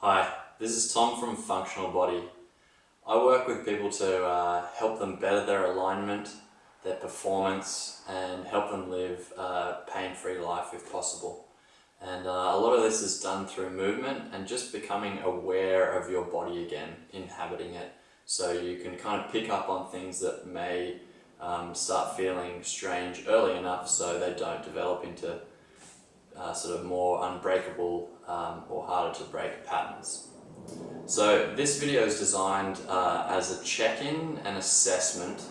Hi, this is Tom from Functional Body. I work with people to help them better their alignment, their performance, and help them live a pain-free life if possible. And a lot of this is done through movement and just becoming aware of your body again, inhabiting it. So you can kind of pick up on things that may start feeling strange early enough so they don't develop into sort of more unbreakable or harder to break patterns. So this video is designed as a check-in and assessment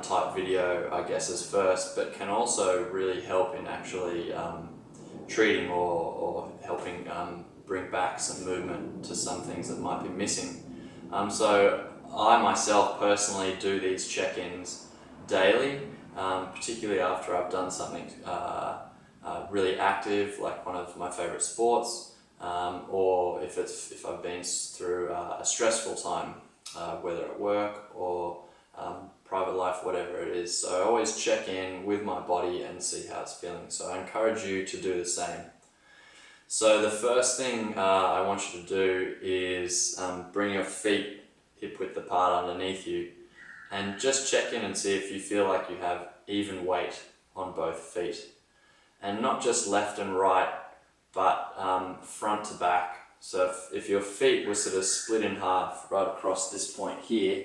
type video, I guess, as first, but can also really help in actually treating or helping bring back some movement to some things that might be missing. So I myself personally do these check-ins daily, particularly after I've done something really active, like one of my favorite sports, or if I've been through a stressful time, whether at work or private life, whatever it is. So I always check in with my body and see how it's feeling. So I encourage you to do the same. So the first thing I want you to do is bring your feet hip width apart underneath you and just check in and see if you feel like you have even weight on both feet. And not just left and right, but front to back. So if your feet were sort of split in half right across this point here,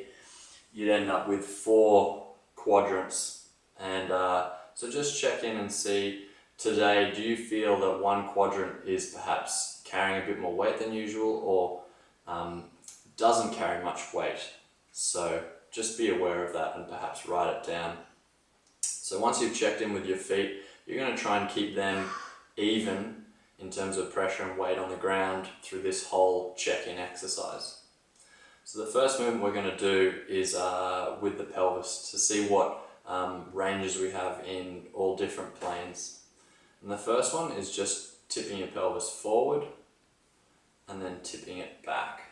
you'd end up with 4 quadrants. And so just check in and see today, do you feel that one quadrant is perhaps carrying a bit more weight than usual or doesn't carry much weight? So just be aware of that and perhaps write it down. So once you've checked in with your feet, you're going to try and keep them even in terms of pressure and weight on the ground through this whole check-in exercise. So the first movement we're going to do is with the pelvis to see what ranges we have in all different planes. And the first one is just tipping your pelvis forward and then tipping it back.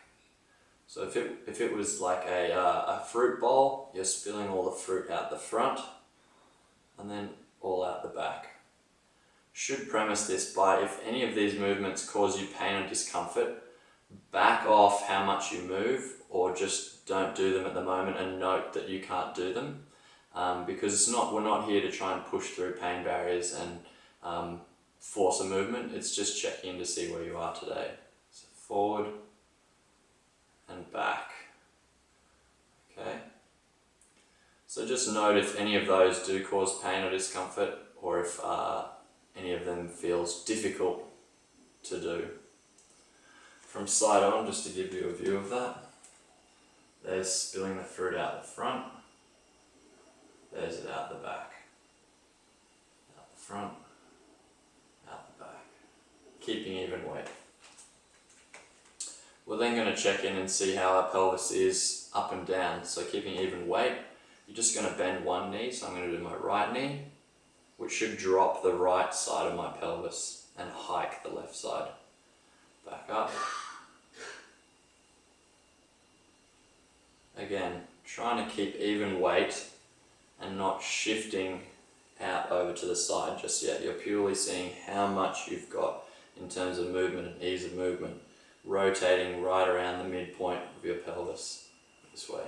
So if it was like a fruit bowl, you're spilling all the fruit out the front and then all out the back. Should premise this by, if any of these movements cause you pain or discomfort, back off how much you move or just don't do them at the moment and note that you can't do them, because we're not here to try and push through pain barriers and force a movement. It's just checking in to see where you are today. So forward and back. Okay. So just note if any of those do cause pain or discomfort, or if any of them feels difficult to do. From side on, just to give you a view of that, there's spilling the fruit out the front, there's it out the back, out the front, out the back, keeping even weight. We're then going to check in and see how our pelvis is up and down. So keeping even weight, you're just going to bend one knee, so I'm going to do my right knee, which should drop the right side of my pelvis and hike the left side. Back up. Again, trying to keep even weight and not shifting out over to the side just yet. You're purely seeing how much you've got in terms of movement and ease of movement, rotating right around the midpoint of your pelvis this way.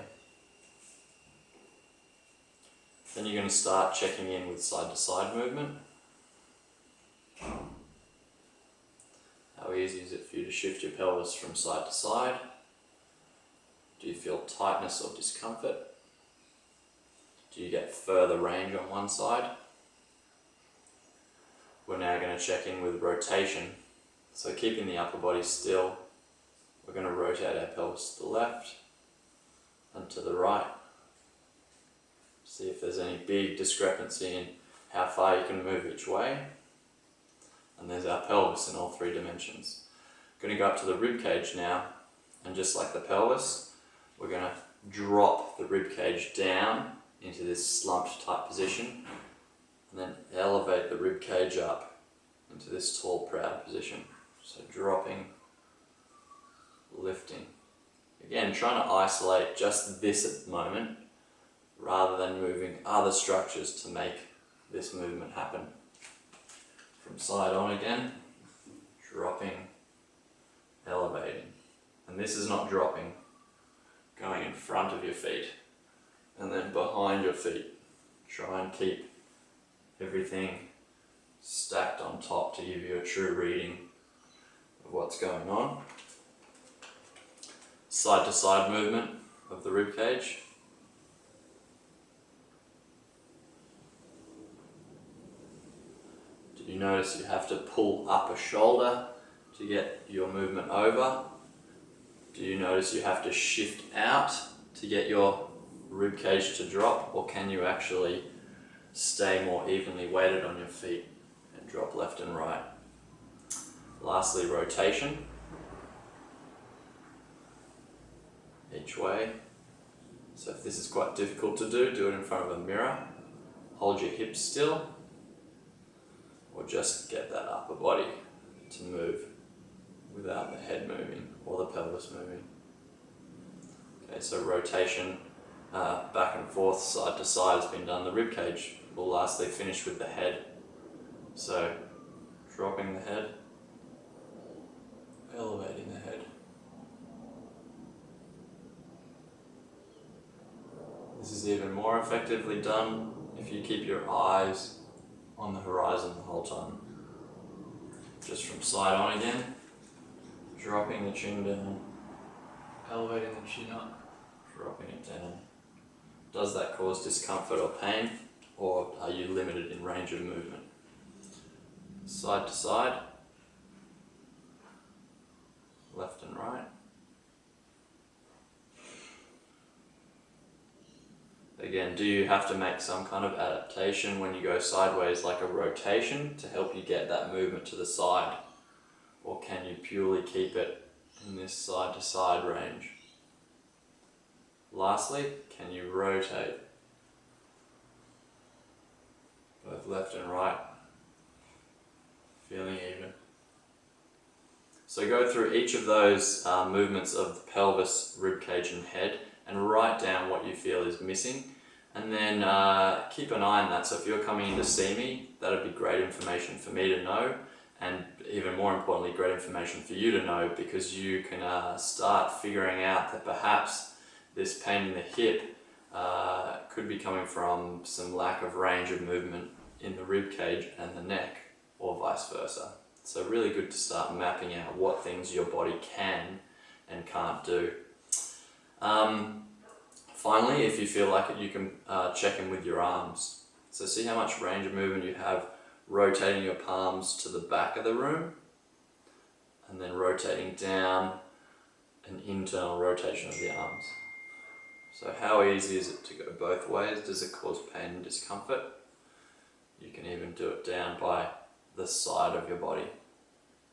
Then you're going to start checking in with side to side movement. How easy is it for you to shift your pelvis from side to side? Do you feel tightness or discomfort? Do you get further range on one side? We're now going to check in with rotation. So keeping the upper body still, we're going to rotate our pelvis to the left and to the right. See if there's any big discrepancy in how far you can move each way. And there's our pelvis in all 3 dimensions. Going to go up to the rib cage now, and just like the pelvis, we're going to drop the rib cage down into this slumped type position, and then elevate the rib cage up into this tall, proud position. So dropping, lifting. Again, trying to isolate just this at the moment, rather than moving other structures to make this movement happen. From side on again, dropping elevating. And this is not dropping, going in front of your feet and then behind your feet. Try and keep everything stacked on top to give you a true reading of what's going on. Side to side movement of the rib cage. Do you notice you have to pull up a shoulder to get your movement over? Do you notice you have to shift out to get your rib cage to drop, or can you actually stay more evenly weighted on your feet and drop left and right? Lastly, rotation. Each way. So if this is quite difficult to do it in front of a mirror. Hold your hips still, or just get that upper body to move without the head moving or the pelvis moving. Okay, so rotation back and forth, side to side has been done. The rib cage will lastly finish with the head. So dropping the head, elevating the head. This is even more effectively done if you keep your eyes on the horizon the whole time. Just from side on again, dropping the chin down, elevating the chin up, dropping it down. Does that cause discomfort or pain, or are you limited in range of movement? Side to side, left and right. Again, do you have to make some kind of adaptation when you go sideways, like a rotation, to help you get that movement to the side? Or can you purely keep it in this side to side range? Lastly, can you rotate both left and right, feeling even? So go through each of those movements of the pelvis, rib cage and head, and write down what you feel is missing, and then keep an eye on that. So if you're coming in to see me, that'd be great information for me to know, and even more importantly, great information for you to know, because you can start figuring out that perhaps this pain in the hip could be coming from some lack of range of movement in the rib cage and the neck, or vice versa. So really good to start mapping out what things your body can and can't do. Finally, if you feel like it, you can check in with your arms. So see how much range of movement you have rotating your palms to the back of the room, and then rotating down, an internal rotation of the arms. So how easy is it to go both ways? Does it cause pain and discomfort? You can even do it down by the side of your body.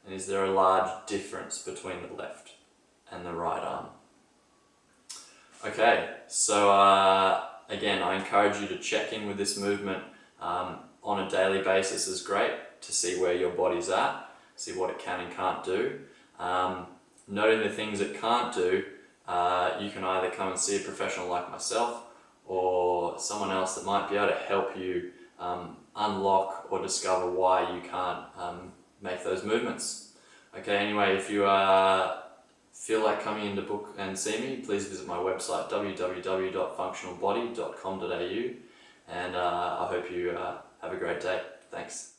And is there a large difference between the left and the right arm? Okay, so again, I encourage you to check in with this movement on a daily basis. Is great to see where your body's at, see what it can and can't do. Noting the things it can't do, you can either come and see a professional like myself, or someone else that might be able to help you unlock or discover why you can't make those movements. Okay, anyway, if you feel like coming in to book and see me, please visit my website www.functionalbody.com.au, and I hope you have a great day. Thanks.